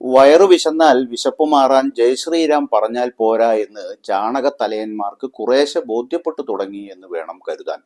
വയറു വിശന്നാൽ വിശപ്പ് മാറാൻ ജയശ്രീരാം പറഞ്ഞാൽ പോരാ എന്ന് ചാണകത്തലയന്മാർക്ക് കുറേശ്ശെ ബോധ്യപ്പെട്ടു തുടങ്ങി എന്ന് വേണം കരുതാൻ.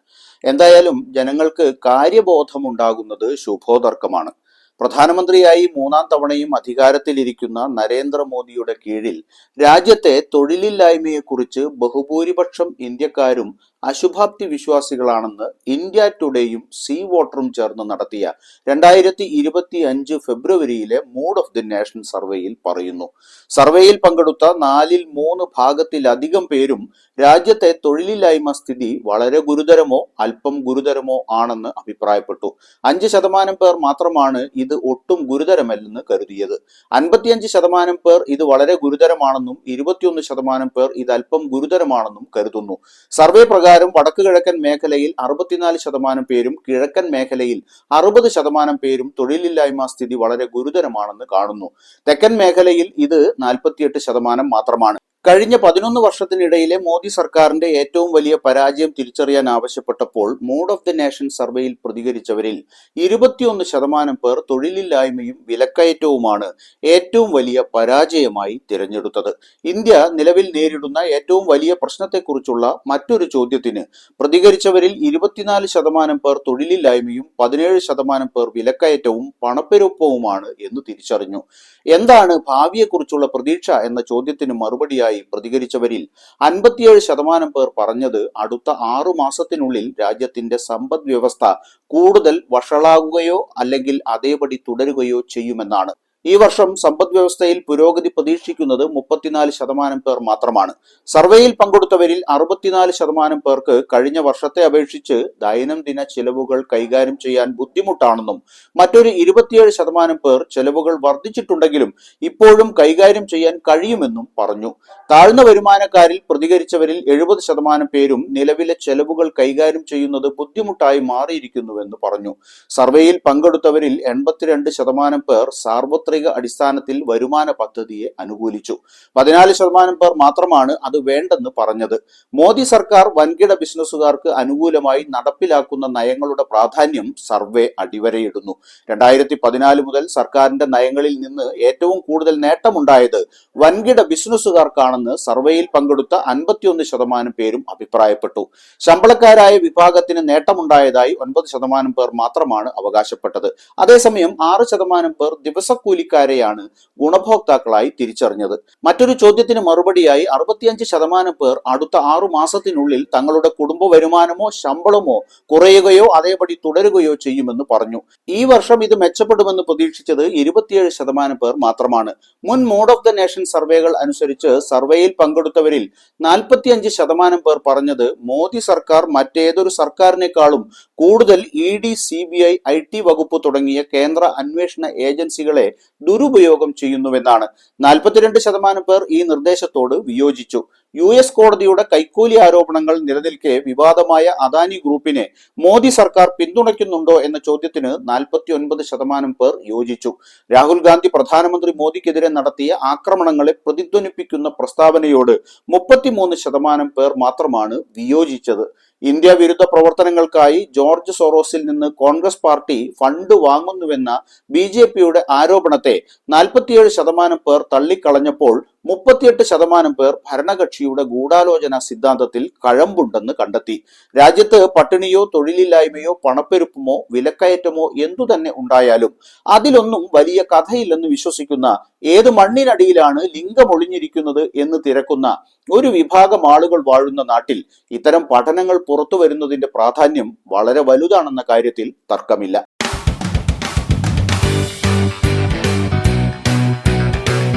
എന്തായാലും ജനങ്ങൾക്ക് കാര്യബോധമുണ്ടാകുന്നത് ശുഭോദർക്കമാണ്. പ്രധാനമന്ത്രിയായി മൂന്നാം തവണയും അധികാരത്തിലിരിക്കുന്ന നരേന്ദ്രമോദിയുടെ കീഴിൽ രാജ്യത്തെ തൊഴിലില്ലായ്മയെക്കുറിച്ച് ബഹുഭൂരിപക്ഷം ഇന്ത്യക്കാരും അശുഭാപ്തി വിശ്വാസികളാണെന്ന് ഇന്ത്യ ടുഡേയും സീ വോട്ടറും ചേർന്ന് നടത്തിയ 2025 ഫെബ്രുവരിയിലെ മൂഡ് ഓഫ് ദി നേഷൻ സർവേയിൽ പറയുന്നു. സർവേയിൽ പങ്കെടുത്ത 4/3 ഭാഗത്തിലധികം പേരും രാജ്യത്തെ തൊഴിലില്ലായ്മ സ്ഥിതി വളരെ ഗുരുതരമോ അല്പം ഗുരുതരമോ ആണെന്ന് അഭിപ്രായപ്പെട്ടു. 5% പേർ മാത്രമാണ് ഇത് ഒട്ടും ഗുരുതരമല്ലെന്ന് കരുതിയത്. 55% പേർ ഇത് വളരെ ഗുരുതരമാണെന്നും 21% പേർ ഇത് അല്പം ഗുരുതരമാണെന്നും കരുതുന്നു. സർവേ പ്രകാരം വടക്ക് കിഴക്കൻ മേഖലയിൽ 64% പേരും കിഴക്കൻ മേഖലയിൽ 60% പേരും തൊഴിലില്ലായ്മ സ്ഥിതി വളരെ ഗുരുതരമാണെന്ന് കാണുന്നു. തെക്കൻ മേഖലയിൽ ഇത് 48% മാത്രമാണ്. കഴിഞ്ഞ 11 വർഷത്തിനിടയിലെ മോദി സർക്കാരിന്റെ ഏറ്റവും വലിയ പരാജയം തിരിച്ചറിയാൻ ആവശ്യപ്പെട്ടപ്പോൾ മൂഡ് ഓഫ് ദി നേഷൻ സർവേയിൽ പ്രതികരിച്ചവരിൽ 21% പേർ തൊഴിലില്ലായ്മയും വിലക്കയറ്റവുമാണ് ഏറ്റവും വലിയ പരാജയമായി തിരഞ്ഞെടുത്തത്. ഇന്ത്യ നിലവിൽ നേരിടുന്ന ഏറ്റവും വലിയ പ്രശ്നത്തെക്കുറിച്ചുള്ള മറ്റൊരു ചോദ്യത്തിന് പ്രതികരിച്ചവരിൽ 24% പേർ തൊഴിലില്ലായ്മയും 17% പേർ വിലക്കയറ്റവും പണപ്പെരുപ്പവുമാണ് എന്ന് തിരിച്ചറിഞ്ഞു. എന്താണ് ഭാവിയെക്കുറിച്ചുള്ള പ്രതീക്ഷ എന്ന ചോദ്യത്തിന് മറുപടിയായി പ്രതികരിച്ചവരിൽ 57% പേർ പറഞ്ഞത് അടുത്ത 6 മാസത്തിനുള്ളിൽ രാജ്യത്തിന്റെ സമ്പദ് വ്യവസ്ഥ കൂടുതൽ വഷളാകുകയോ അല്ലെങ്കിൽ അതേപടി തുടരുകയോ ചെയ്യുമെന്നാണ്. ഈ വർഷം സമ്പദ് വ്യവസ്ഥയിൽ പുരോഗതി പ്രതീക്ഷിക്കുന്നത് 34% പേർ മാത്രമാണ്. സർവേയിൽ പങ്കെടുത്തവരിൽ 64% പേർക്ക് കഴിഞ്ഞ വർഷത്തെ അപേക്ഷിച്ച് ദൈനംദിന ചെലവുകൾ കൈകാര്യം ചെയ്യാൻ ബുദ്ധിമുട്ടാണെന്നും മറ്റൊരു 27% പേർ ചെലവുകൾ വർദ്ധിച്ചിട്ടുണ്ടെങ്കിലും ഇപ്പോഴും കൈകാര്യം ചെയ്യാൻ കഴിയുമെന്നും പറഞ്ഞു. താഴ്ന്ന വരുമാനക്കാരിൽ പ്രതികരിച്ചവരിൽ 70% പേരും നിലവിലെ ചെലവുകൾ കൈകാര്യം ചെയ്യുന്നത് ബുദ്ധിമുട്ടായി മാറിയിരിക്കുന്നുവെന്ന് പറഞ്ഞു. സർവേയിൽ പങ്കെടുത്തവരിൽ 82% പേർ സാർവത്രിക അടിസ്ഥാനത്തിൽ വരുമാന പദ്ധതിയെ അനുകൂലിച്ചു. 14% പേർ മാത്രമാണ് അത് വേണ്ടെന്ന് പറഞ്ഞത്. മോദി സർക്കാർ വൻകിട ബിസിനസ്സുകാർക്ക് അനുകൂലമായി നടപ്പിലാക്കുന്ന നയങ്ങളുടെ പ്രാധാന്യം സർവേ അടിവരയിടുന്നു. 2014 മുതൽ സർക്കാരിന്റെ നയങ്ങളിൽ നിന്ന് ഏറ്റവും കൂടുതൽ നേട്ടമുണ്ടായത് വൻകിട ബിസിനസ്സുകാർക്കാണെന്ന് സർവേയിൽ പങ്കെടുത്ത 51% പേരും അഭിപ്രായപ്പെട്ടു. ശമ്പളക്കാരായ വിഭാഗത്തിന് നേട്ടമുണ്ടായതായി 9% പേർ മാത്രമാണ് അവകാശപ്പെട്ടത്. അതേസമയം 6% പേർ ദിവസക്കൂലിക്കാരെയാണ് ഗുണഭോക്താക്കളായി തിരിച്ചറിഞ്ഞത്. മറ്റൊരു ചോദ്യത്തിന് മറുപടിയായി 65% പേർ അടുത്ത 6 മാസത്തിനുള്ളിൽ തങ്ങളുടെ കുടുംബ വരുമാനമോ ശമ്പളമോ കുറയുകയോ അതേപടി തുടരുകയോ ചെയ്യുമെന്ന് പറഞ്ഞു. ഈ വർഷം ഇത് മെച്ചപ്പെടുമെന്ന് പ്രതീക്ഷിച്ചത് 27% പേർ മാത്രമാണ്. മുൻ മൂഡ് ഓഫ് ദ നേഷൻ സർവേകൾ അനുസരിച്ച് സർവേയിൽ പങ്കെടുത്തവരിൽ 45% പേർ പറഞ്ഞത് മോദി സർക്കാർ മറ്റേതൊരു സർക്കാരിനേക്കാളും കൂടുതൽ ED, CBI, IT വകുപ്പ് തുടങ്ങിയ കേന്ദ്ര അന്വേഷണ ഏജൻസികളെ ദുരുപയോഗം ചെയ്യുന്നുവെന്നാണ്. 42% പേർ ഈ നിർദ്ദേശത്തോട് വിയോജിച്ചു. US കോടതിയുടെ കൈക്കൂലി ആരോപണങ്ങൾ നിലനിൽക്കെ വിവാദമായ അദാനി ഗ്രൂപ്പിനെ മോദി സർക്കാർ പിന്തുണയ്ക്കുന്നുണ്ടോ എന്ന ചോദ്യത്തിന് 49% പേർ യോജിച്ചു. രാഹുൽ ഗാന്ധി പ്രധാനമന്ത്രി മോദിക്കെതിരെ നടത്തിയ ആക്രമണങ്ങളെ പ്രതിധ്വനിപ്പിക്കുന്ന പ്രസ്താവനയോട് 33% പേർ മാത്രമാണ് വിയോജിച്ചത്. ഇന്ത്യ വിരുദ്ധ പ്രവർത്തനങ്ങൾക്കായി ജോർജ് സോറോസിൽ നിന്ന് കോൺഗ്രസ് പാർട്ടി ഫണ്ട് വാങ്ങുന്നുവെന്ന BJPയുടെ ആരോപണത്തെ 47% പേർ തള്ളിക്കളഞ്ഞപ്പോൾ 38% പേർ ഭരണകക്ഷിയുടെ ഗൂഢാലോചന സിദ്ധാന്തത്തിൽ കഴമ്പുണ്ടെന്ന് കണ്ടെത്തി. രാജ്യത്ത് പട്ടിണിയോ തൊഴിലില്ലായ്മയോ പണപ്പെരുപ്പമോ വിലക്കയറ്റമോ എന്തുതന്നെ ഉണ്ടായാലും അതിലൊന്നും വലിയ കഥയില്ലെന്ന് വിശ്വസിക്കുന്ന, ഏത് മണ്ണിനടിയിലാണ് ലിംഗമൊളിഞ്ഞിരിക്കുന്നത് എന്ന് തിരക്കുന്ന ഒരു വിഭാഗം ആളുകൾ വാഴുന്ന നാട്ടിൽ ഇത്തരം പഠനങ്ങൾ പുറത്തു വരുന്നതിന്റെ പ്രാധാന്യം വളരെ വലുതാണെന്ന കാര്യത്തിൽ തർക്കമില്ല.